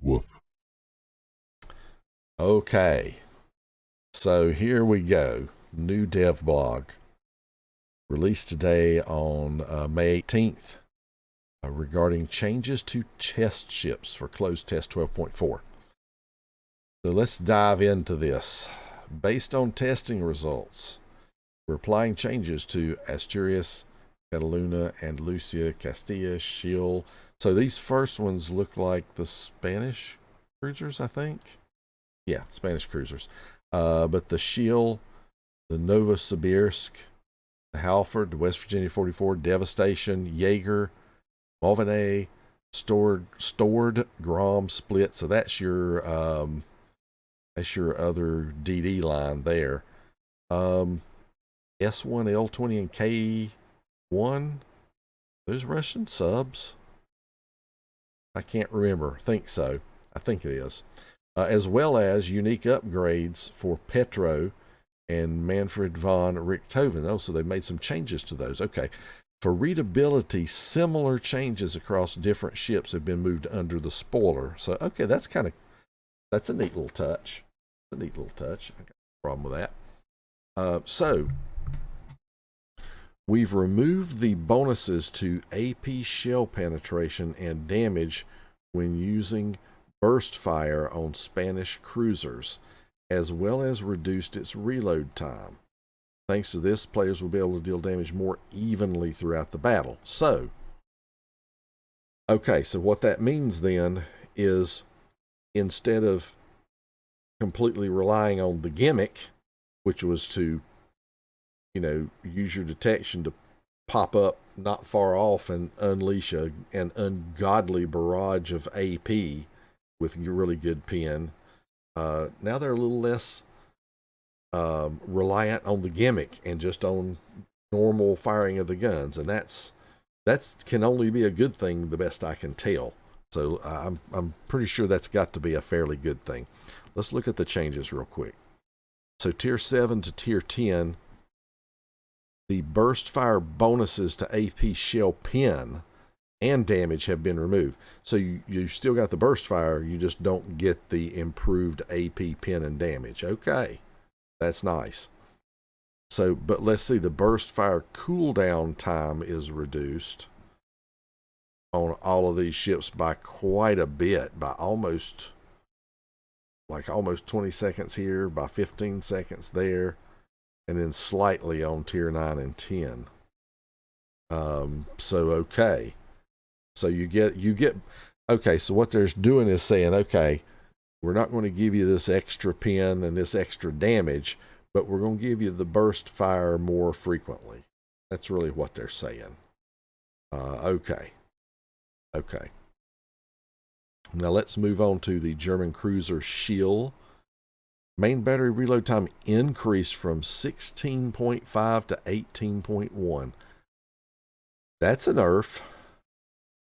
Woof. Okay, so here we go. New DevBlog. Released today on May 18th regarding changes to test ships for closed test 12.4. So let's dive into this. Based on testing results, we're applying changes to Asturias, Cataluna, Andalusia, Castilla, Schill. So these first ones look like the Spanish cruisers, I think. Yeah, Spanish cruisers. But the Schill, the Novosibirsk, the Halford, the West Virginia 44, Devastation, Jäger, Muavenet, stored Grom split. So that's your other DD line there. S1, L20, and K1. Those Russian subs. I can't remember. I think so. I think it is. As well as unique upgrades for Petro and Manfred von Richthofen. Oh, so they made some changes to those. Okay. For readability, similar changes across different ships have been moved under the spoiler. So, okay, that's a neat little touch. I got no problem with that. So, we've removed the bonuses to AP shell penetration and damage when using burst fire on Spanish cruisers, as well as reduced its reload time. Thanks to this, players will be able to deal damage more evenly throughout the battle. So, okay, so what that means then is instead of completely relying on the gimmick, which was to, use your detection to pop up not far off and unleash an ungodly barrage of AP with your really good pen, now they're a little less reliant on the gimmick and just on normal firing of the guns, and that's can only be a good thing, the best I can tell. So I'm pretty sure that's got to be a fairly good thing. Let's look at the changes real quick. So tier 7 to tier 10, the burst fire bonuses to AP shell pen and damage have been removed. So you still got the burst fire, you just don't get the improved AP pen and damage. Okay. That's nice. So, but let's see, the burst fire cooldown time is reduced on all of these ships by quite a bit, by almost 20 seconds here, by 15 seconds there, and then slightly on tier 9 and 10. So, okay. So you get, okay, so what they're doing is saying, okay, we're not going to give you this extra pen and this extra damage, but we're going to give you the burst fire more frequently. That's really what they're saying. Okay. Now let's move on to the German cruiser Schill. Main battery reload time increased from 16.5 to 18.1. That's a nerf.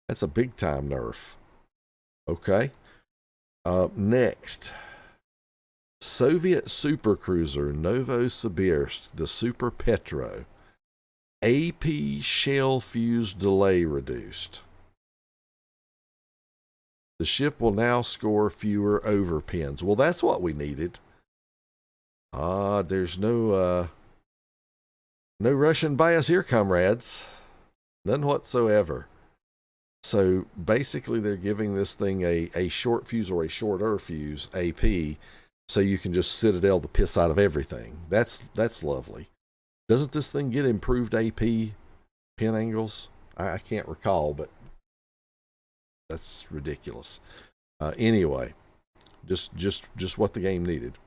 That's a big time nerf. Okay. Next, Soviet supercruiser Novosibirsk, the Super Petro. AP shell fuse delay reduced. The ship will now score fewer overpins. Well, that's what we needed. There's no Russian bias here, comrades. None whatsoever. So basically they're giving this thing a short fuse or a shorter fuse AP, so you can just Citadel the piss out of everything. That's lovely. Doesn't this thing get improved AP pin angles? I can't recall, but that's ridiculous. Anyway, just what the game needed.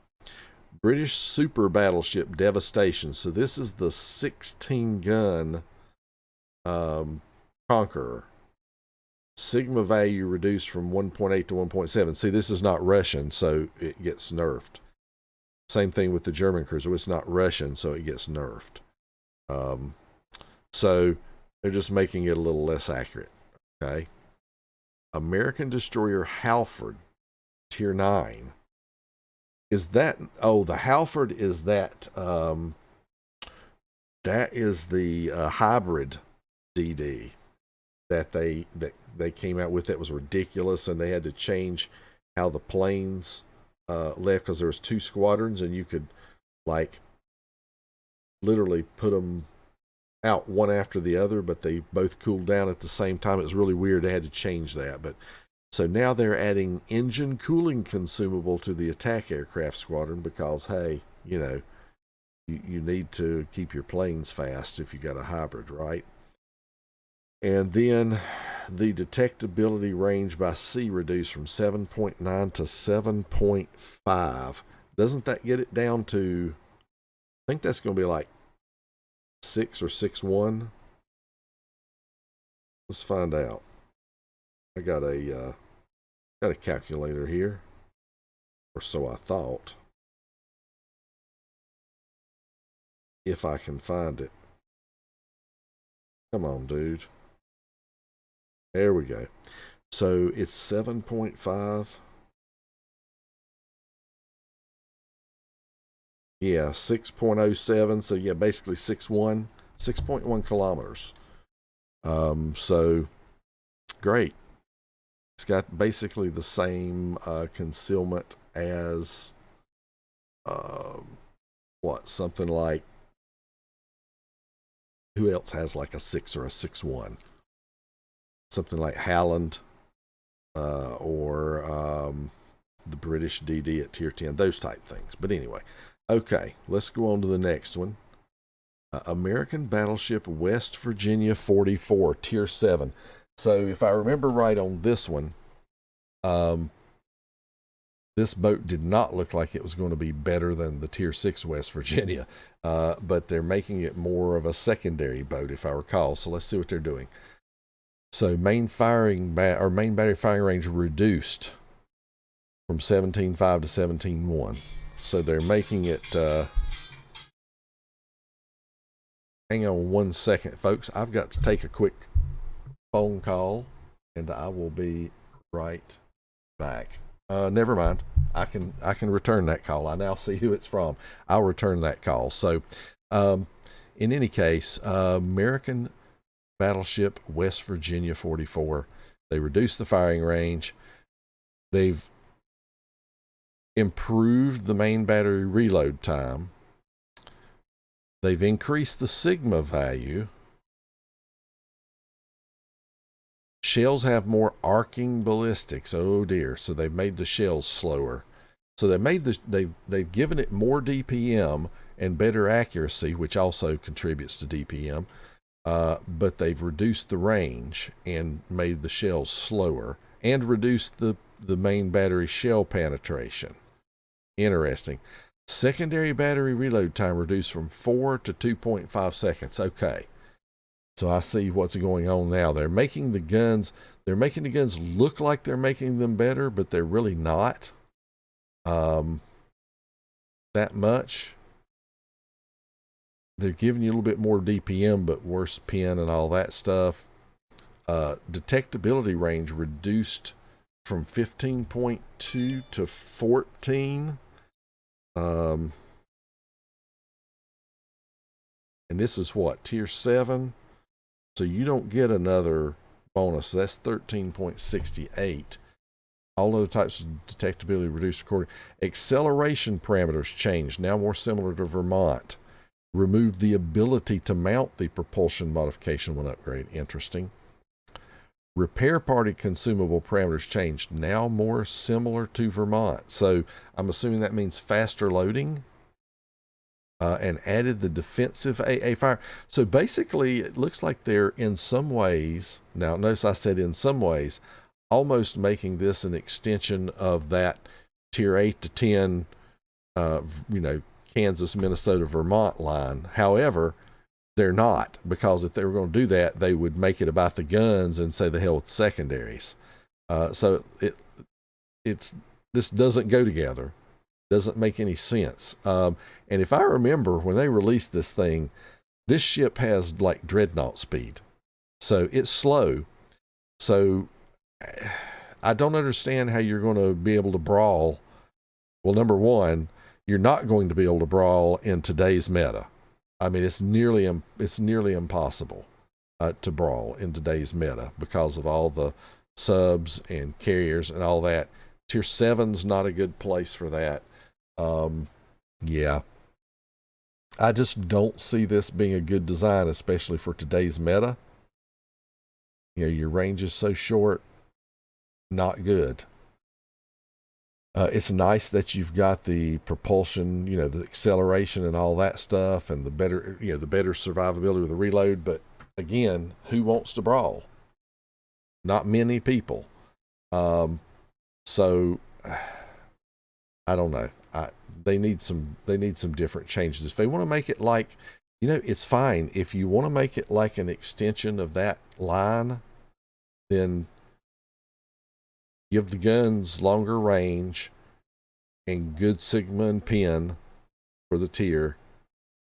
British super battleship Devastation. So this is the 16 gun Conqueror. Sigma value reduced from 1.8 to 1.7. See, this is not Russian, so it gets nerfed. Same thing with the German cruiser. It's not Russian, so it gets nerfed. So they're just making it a little less accurate. Okay. American destroyer Halford, tier 9. Is that? Oh, the Halford is that. That is the hybrid DD that they came out with. That was ridiculous, and they had to change how the planes left, because there was 2 squadrons, and you could like literally put them out one after the other, but they both cooled down at the same time. It was really weird. They had to change that. But so now they're adding engine cooling consumable to the attack aircraft squadron because, hey, you know, you need to keep your planes fast if you got a hybrid, right? And then the detectability range by sea reduced from 7.9 to 7.5. Doesn't that get it down to, I think that's going to be like 6 or 6.1? Let's find out. I got a calculator here, or so I thought, if I can find it. Come on, dude. There we go. So it's 7.5. Yeah, 6.07. So yeah, basically 6.1 kilometers. So great. It's got basically the same concealment as something like, who else has like a 6 or a 6.1? Something like Halland or the British DD at tier 10, those type things. But anyway, okay, let's go on to the next one. American battleship West Virginia 44, tier 7. So if I remember right on this one, this boat did not look like it was going to be better than the tier 6 West Virginia, but they're making it more of a secondary boat, if I recall. So let's see what they're doing. So main battery firing range reduced from 17.5 to 17.1. So they're making it, hang on 1 second, folks. I've got to take a quick phone call, and I will be right back. Never mind. I can return that call. I now see who it's from. I'll return that call. So, in any case, American battleship West Virginia 44. They reduced the firing range. They've improved the main battery reload time. They've increased the sigma value. Shells have more arcing ballistics. Oh dear. So they've made the shells slower. So they've given it more DPM and better accuracy, which also contributes to DPM. But they've reduced the range and made the shells slower and reduced the main battery shell penetration. Interesting. Secondary battery reload time reduced from 4 to 2.5 seconds. Okay. So I see what's going on now. They're making the guns look like they're making them better, but they're really not that much. They're giving you a little bit more DPM, but worse pin and all that stuff. Detectability range reduced from 15.2 to 14. And this is what, tier 7? So you don't get another bonus. So that's 13.68. All other types of detectability reduced according. Acceleration parameters changed, now more similar to Vermont. Removed the ability to mount the propulsion modification when upgrade. Interesting. Repair party consumable parameters changed, now more similar to Vermont. So I'm assuming that means faster loading. And added the defensive AA fire. So basically, it looks like they're in some ways, now notice I said in some ways, almost making this an extension of that tier 8 to 10, Kansas, Minnesota, Vermont line. However, they're not, because if they were going to do that, they would make it about the guns and say the hell with secondaries. So this doesn't go together. Doesn't make any sense. And if I remember, when they released this thing, this ship has like dreadnought speed. So it's slow. So I don't understand how you're going to be able to brawl. Well, number one, you're not going to be able to brawl in today's meta. I mean, it's nearly impossible to brawl in today's meta because of all the subs and carriers and all that. Tier 7's not a good place for that. Yeah. I just don't see this being a good design, especially for today's meta. You know, your range is so short, not good. It's nice that you've got the propulsion, you know, the acceleration and all that stuff, and the better, you know, the better survivability with the reload. But again, who wants to brawl? Not many people. So I don't know. They need some different changes. If they want to make it like, you know, it's fine. If you want to make it like an extension of that line, then give the guns longer range and good Sigma and pin for the tier,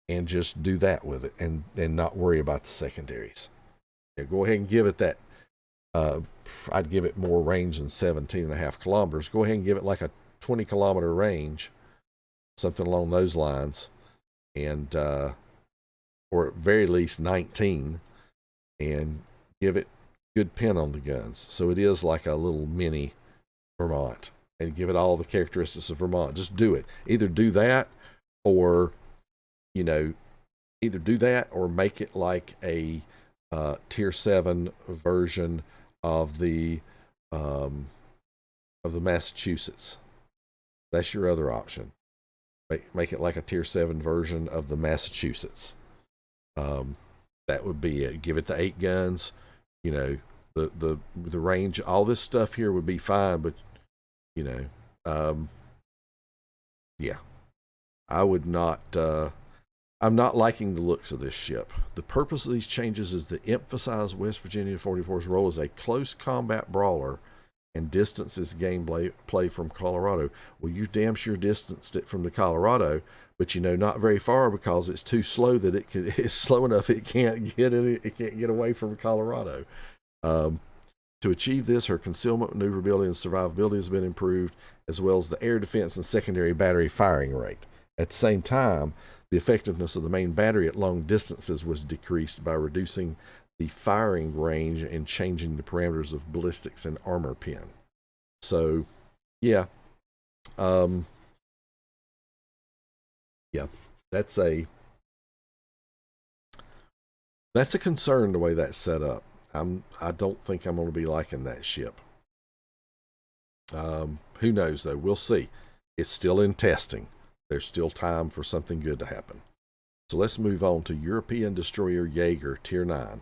and just do that with it, and not worry about the secondaries. Yeah, go ahead and give it that. I'd give it more range than 17.5 kilometers. Go ahead and give it like a 20-kilometer range, something along those lines, and or at very least 19, and give it good pin on the guns, so it is like a little mini Vermont, and give it all the characteristics of Vermont. Just do it. Either do that, or, you know, either do that or make it like a tier 7 version of the Massachusetts. That's your other option. Make it like a tier 7 version of the Massachusetts. That would be it. Give it the 8 guns. You know, the range, all this stuff here would be fine, but, you know, yeah, I would not. I'm not liking the looks of this ship. The purpose of these changes is to emphasize West Virginia 44's role as a close combat brawler and distance its gameplay from Colorado. Well, you damn sure distanced it from the Colorado, but, you know, not very far, because it's too slow that it's slow enough it can't get away from Colorado. To achieve this, her concealment, maneuverability, and survivability has been improved, as well as the air defense and secondary battery firing rate. At the same time, the effectiveness of the main battery at long distances was decreased by reducing the firing range and changing the parameters of ballistics and armor pin. So, yeah. Yeah, that's a concern, the way that's set up. I don't think I'm going to be liking that ship. Who knows, though? We'll see. It's still in testing. There's still time for something good to happen. So let's move on to European Destroyer Jäger, Tier 9.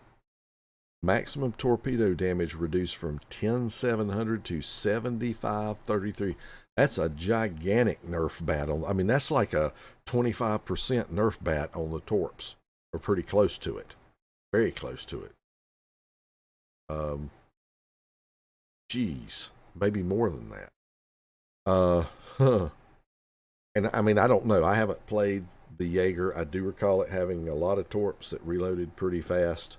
Maximum torpedo damage reduced from 10,700 to 7,533. That's a gigantic nerf bat. I mean, that's like a 25% nerf bat on the torps, or pretty close to it. Very close to it. Geez, maybe more than that. And I mean, I don't know. I haven't played the Jäger. I do recall it having a lot of torps that reloaded pretty fast.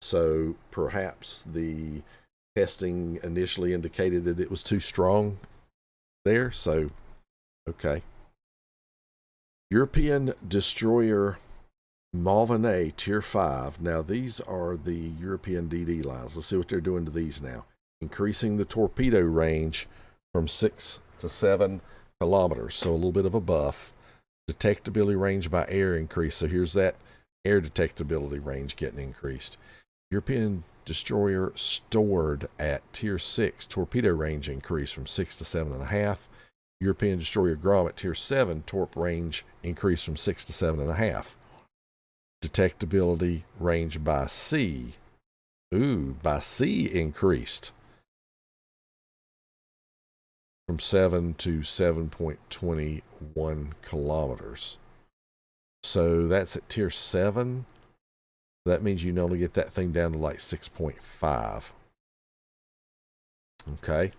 So perhaps the testing initially indicated that it was too strong there. So, okay. European Destroyer Muavenet Tier 5. Now, these are the European DD lines. Let's see what they're doing to these now. Increasing the torpedo range from 6 to 7 kilometers. So a little bit of a buff. Detectability range by air increase. So here's that air detectability range getting increased. European Destroyer stored at Tier 6. Torpedo range increase from 6 to 7.5. European Destroyer Grom at Tier 7. Torp range increase from 6 to 7.5. Detectability range by sea. By sea increased from 7 to 7.21 kilometers. So that's at Tier 7. That means you can only get that thing down to like 6.5. Okay.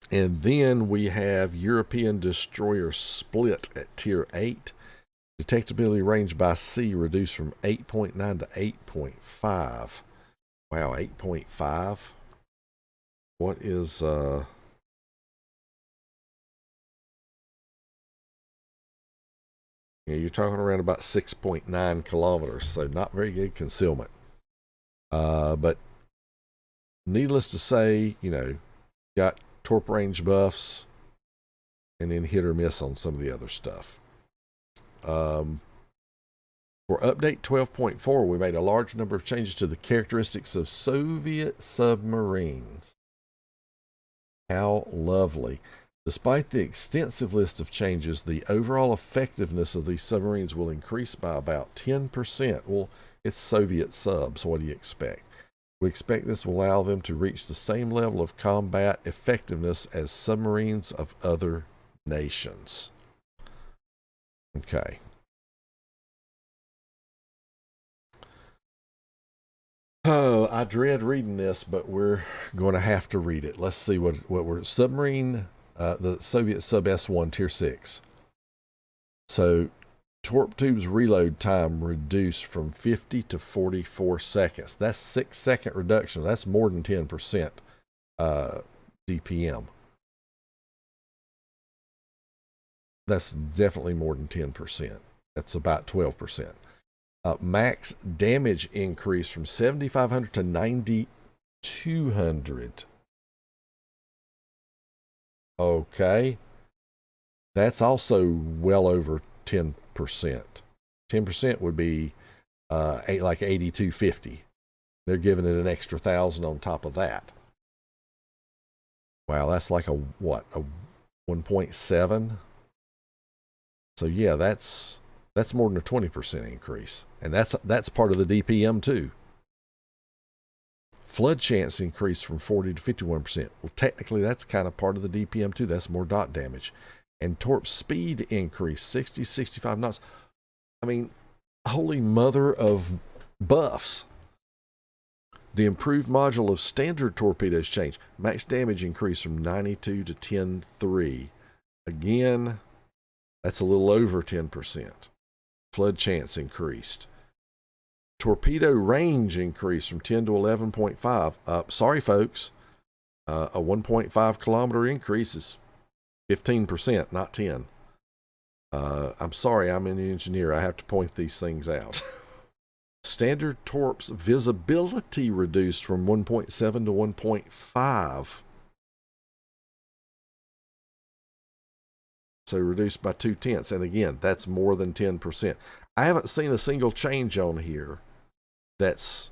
And then we have European Destroyer Split at Tier 8. Detectability range by sea reduced from 8.9 to 8.5. Wow, 8.5. What is you're talking around about 6.9 kilometers, so not very good concealment. But needless to say, you know, got torp range buffs, and then hit or miss on some of the other stuff. For update 12.4, we made a large number of changes to the characteristics of Soviet submarines. How lovely. Despite the extensive list of changes, the overall effectiveness of these submarines will increase by about 10%. Well, it's Soviet subs. What do you expect? We expect this will allow them to reach the same level of combat effectiveness as submarines of other nations. Okay. Oh, I dread reading this, but we're going to have to read it. Let's see what we're submarine, the Soviet sub S1 tier 6. So torp tubes reload time reduced from 50 to 44 seconds. That's 6-second reduction. That's more than 10% DPM. That's definitely more than 10%. That's about 12%. Max damage increase from 7,500 to 9,200. Okay. That's also well over 10%. 10% would be like 8,250. They're giving it an extra 1,000 on top of that. Wow, that's like a what? A 1.7? So yeah, that's more than a 20% increase. And that's part of the DPM too. Flood chance increase from 40 to 51%. Well, technically that's kind of part of the DPM too. That's more dot damage. And torp speed increase 60, 65 knots. I mean, holy mother of buffs. The improved module of standard torpedoes changed. Max damage increase from 92 to 10.3. Again, that's a little over 10%. Flood chance increased. Torpedo range increased from 10 to 11.5. Sorry, folks. A 1.5 kilometer increase is 15%, not 10. I'm sorry, I'm an engineer. I have to point these things out. Standard torps visibility reduced from 1.7 to 1.5. So reduced by 0.2. And again, that's more than 10%. I haven't seen a single change on here that's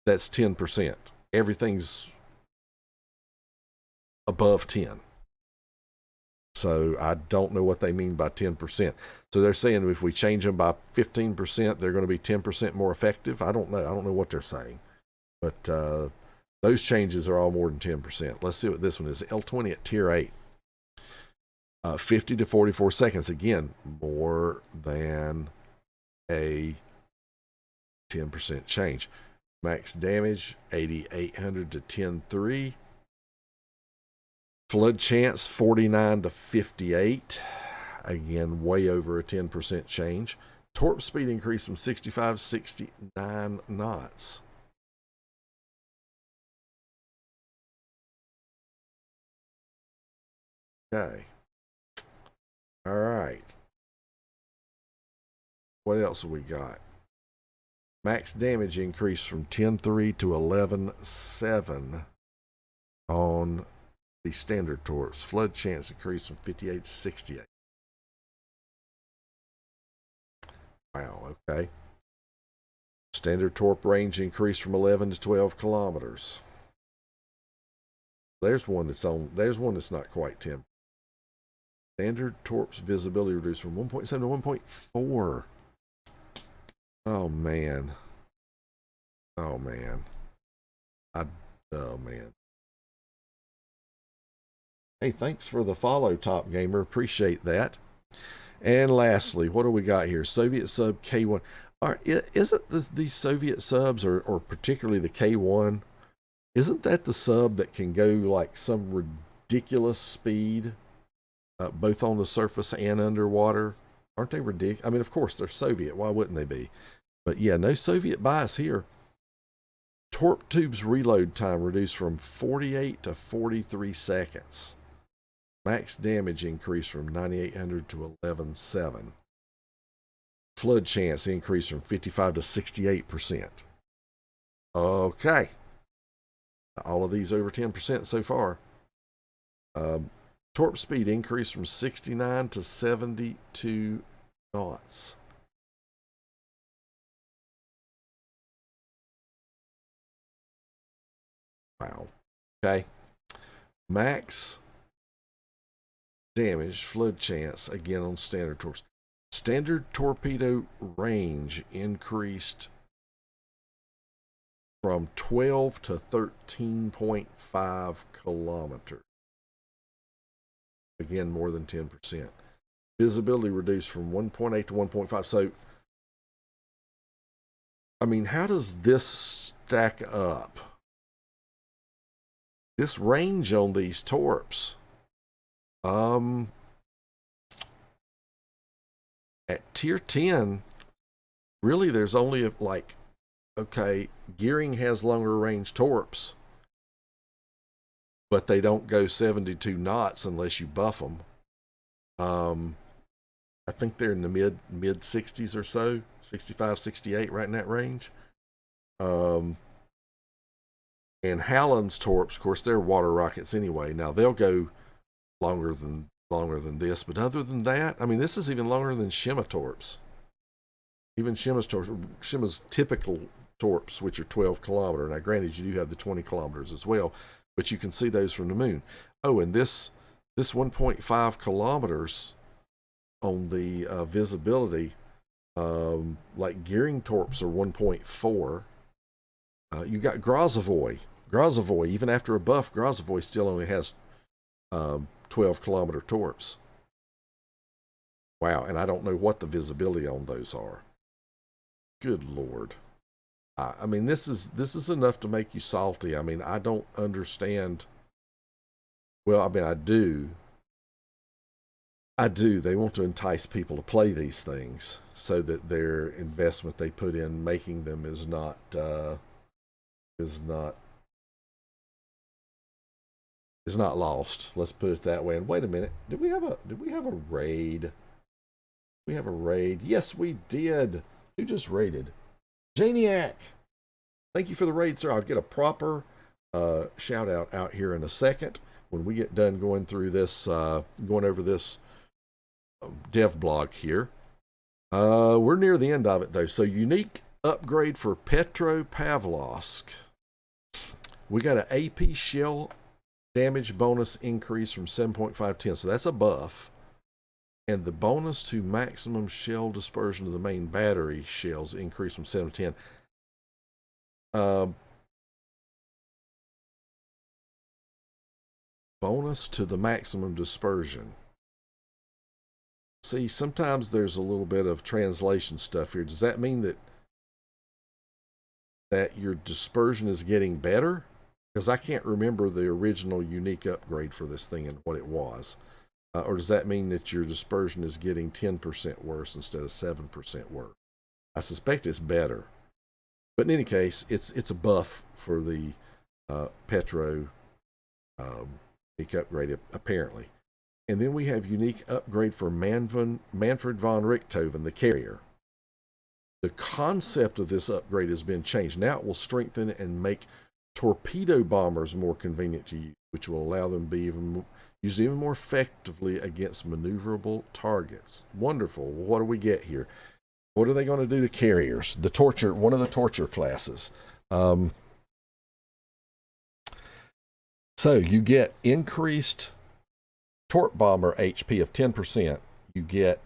10%. Everything's above 10. So I don't know what they mean by 10%. So they're saying if we change them by 15%, they're going to be 10% more effective. I don't know. I don't know what they're saying. But those changes are all more than 10%. Let's see what this one is. L20 at tier 8. 50 to 44 seconds. Again, more than a 10% change. Max damage 8,800 to 10.3. Flood chance 49 to 58. Again, way over a 10% change. Torp speed increase from 65 to 69 knots. Okay. All right. What else have we got? Max damage increased from 10.3 to 11.7 on the standard torps. Flood chance increased from 58 to 68. Wow, okay. Standard torp range increased from 11 to 12 kilometers. There's one that's not quite 10. Standard torps visibility reduced from 1.7 to 1.4. Oh man. Oh man. Oh man. Hey, thanks for the follow, Top Gamer. Appreciate that. And lastly, what do we got here? Soviet sub K1. Isn't these Soviet subs, or particularly the K1, isn't that the sub that can go like some ridiculous speed, both on the surface and underwater? Aren't they ridiculous? I mean, of course, they're Soviet. Why wouldn't they be? But yeah, no Soviet bias here. Torp tubes reload time reduced from 48 to 43 seconds. Max damage increased from 9,800 to 11.7. Flood chance increased from 55 to 68%. Okay. All of these over 10% so far. Torp speed increased from 69 to 72 knots. Wow. Okay. Max damage, flood chance, again on standard torps. Standard torpedo range increased from 12 to 13.5 kilometers. Again, more than 10%. Visibility reduced from 1.8 to 1.5. So, I mean, how does this stack up? This range on these torps, at tier 10, really there's only like, okay, Gearing has longer range torps, but they don't go 72 knots unless you buff them. I think they're in the mid 60s or so, 65, 68, right in that range. And Halland's torps, of course, they're water rockets anyway. Now they'll go longer than this, but other than that, I mean, this is even longer than Shima torps. Even Shima's torps, Shima's typical torps, which are 12 kilometer. Now, granted, you do have the 20 kilometers as well, but you can see those from the moon. Oh, and this 1.5 kilometers on the visibility, like Gearing torps are 1.4. You got Grozovoy. Grozovoy, even after a buff, Grozovoy still only has 12 kilometer torps. Wow, and I don't know what the visibility on those are. Good Lord. I mean, this is enough to make you salty. I mean, I don't understand. Well, I mean, I do. They want to entice people to play these things so that their investment they put in making them is not lost. Let's put it that way. And wait a minute, did we have a raid? We have a raid. Yes, we did. Who just raided? Janiac. Thank you for the raid, sir. I'll get a proper shout out here in a second when we get done going through this, going over this DevBlog here. We're near the end of it though. So unique upgrade for Petropavlovsk. We got an AP shell damage bonus increase from 7.5 to 10. So that's a buff. And the bonus to maximum shell dispersion of the main battery shells increased from 7 to 10. Bonus to the maximum dispersion. See, sometimes there's a little bit of translation stuff here. Does that mean that your dispersion is getting better? Because I can't remember the original unique upgrade for this thing and what it was. Or does that mean that your dispersion is getting 10% worse instead of 7% worse? I suspect it's better. But in any case, it's a buff for the Petro unique upgrade, apparently. And then we have unique upgrade for Manfred von Richthofen, the carrier. The concept of this upgrade has been changed. Now it will strengthen and make torpedo bombers more convenient to use, which will allow them to be used even more effectively against maneuverable targets. Wonderful. Well, what do we get here? What are they going to do to carriers? One of the torture classes. So you get increased torp bomber HP of 10%. You get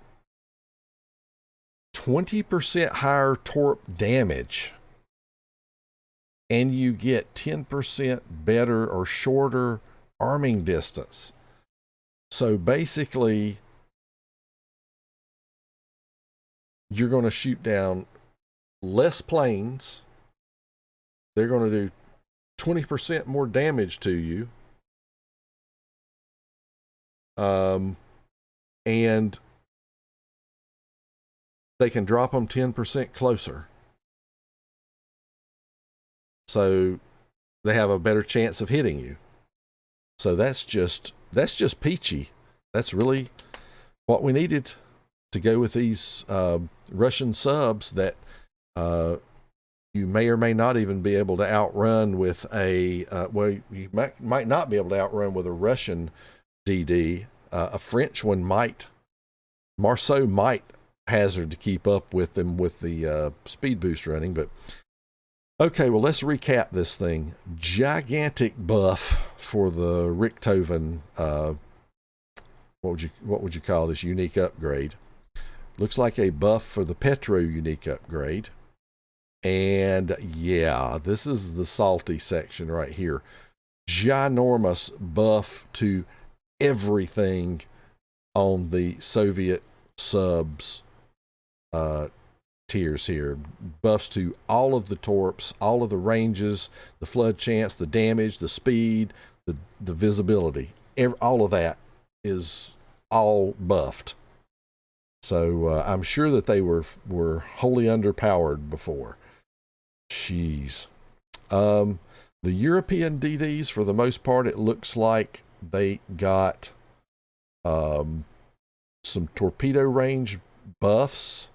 20% higher torp damage. And you get 10% better or shorter arming distance. So basically, you're going to shoot down less planes. They're going to do 20% more damage to you. And they can drop them 10% closer. So they have a better chance of hitting you. So that's just peachy. That's really what we needed to go with these Russian subs that you may or may not even be able to outrun with a well, you might not be able to outrun with a Russian DD. A French one Marceau might hazard to keep up with them with the speed boost running, but okay, well, let's recap this thing. Gigantic buff for the Richthofen, what would you call this unique upgrade? Looks like a buff for the Petro unique upgrade. And yeah, this is the salty section right here. Ginormous buff to everything on the Soviet subs tiers here. Buffs to all of the torps, all of the ranges, the flood chance, the damage, the speed, the visibility. All of that is all buffed. So I'm sure that they were wholly underpowered before. Jeez. The European DDs, for the most part, it looks like they got some torpedo range buffs,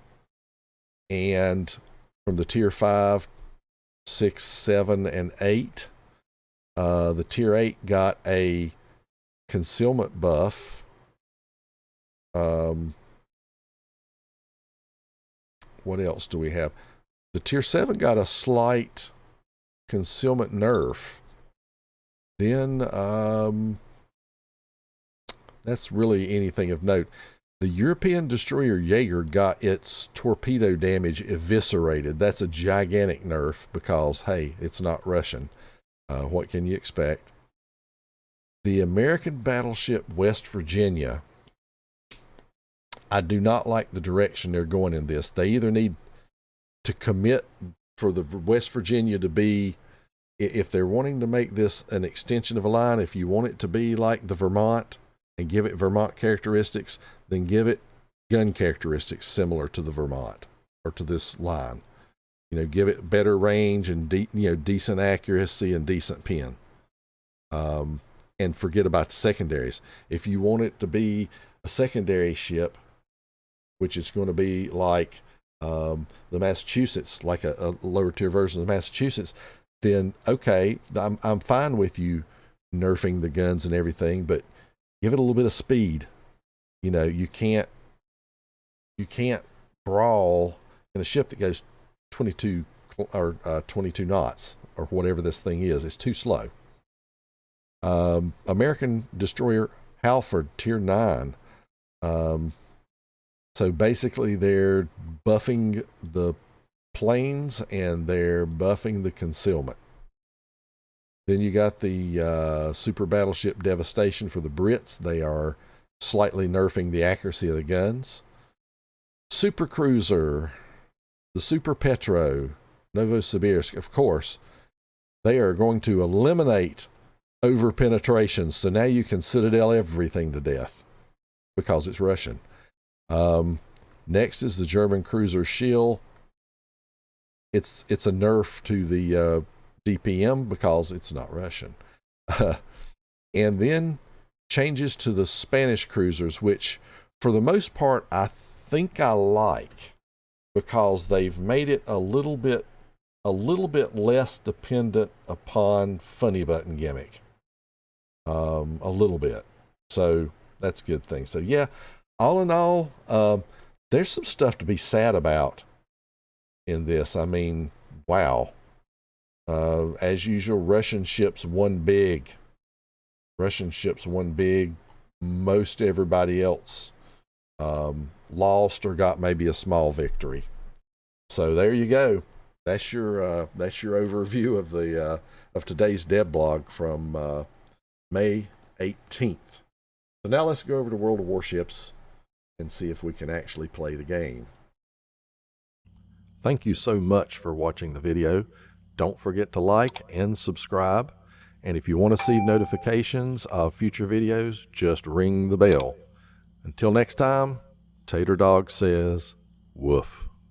and from the tier 5, 6, 7, and 8. The tier 8 got a concealment buff. What else do we have? The tier 7 got a slight concealment nerf. Then that's really anything of note. The European destroyer Jäger got its torpedo damage eviscerated. That's a gigantic nerf because, hey, it's not Russian. What can you expect? The American battleship West Virginia, I do not like the direction they're going in this. They either need to commit for the West Virginia to be, if they're wanting to make this an extension of a line, if you want it to be like the Vermont and give it Vermont characteristics, then give it gun characteristics similar to the Vermont or to this line. You know, give it better range and decent accuracy and decent pin. And forget about the secondaries. If you want it to be a secondary ship, which is going to be like the Massachusetts, like a lower tier version of the Massachusetts, then okay, I'm fine with you nerfing the guns and everything, but give it a little bit of speed. You know, you can't brawl in a ship that goes 22 knots or whatever this thing is. It's too slow. American destroyer Halford, tier 9. So basically they're buffing the planes and they're buffing the concealment. Then you got the super battleship Devastation for the Brits. They are slightly nerfing the accuracy of the guns. Super cruiser, the Super Petro, Novosibirsk, of course, they are going to eliminate over penetration. So now you can citadel everything to death because it's Russian. Next is the German cruiser Schill. It's a nerf to the DPM because it's not Russian. And then changes to the Spanish cruisers, which for the most part I think I like because they've made it a little bit less dependent upon funny button gimmick. A little bit. So that's a good thing. So yeah, all in all, there's some stuff to be sad about in this. I mean, wow. As usual, Russian ships won big. Most everybody else lost or got maybe a small victory. So there you go. That's your overview of the of today's DevBlog from May 18th. So now let's go over to World of Warships and see if we can actually play the game. Thank you so much for watching the video. Don't forget to like and subscribe. And if you want to see notifications of future videos, just ring the bell. Until next time, Tater Dawg says, woof.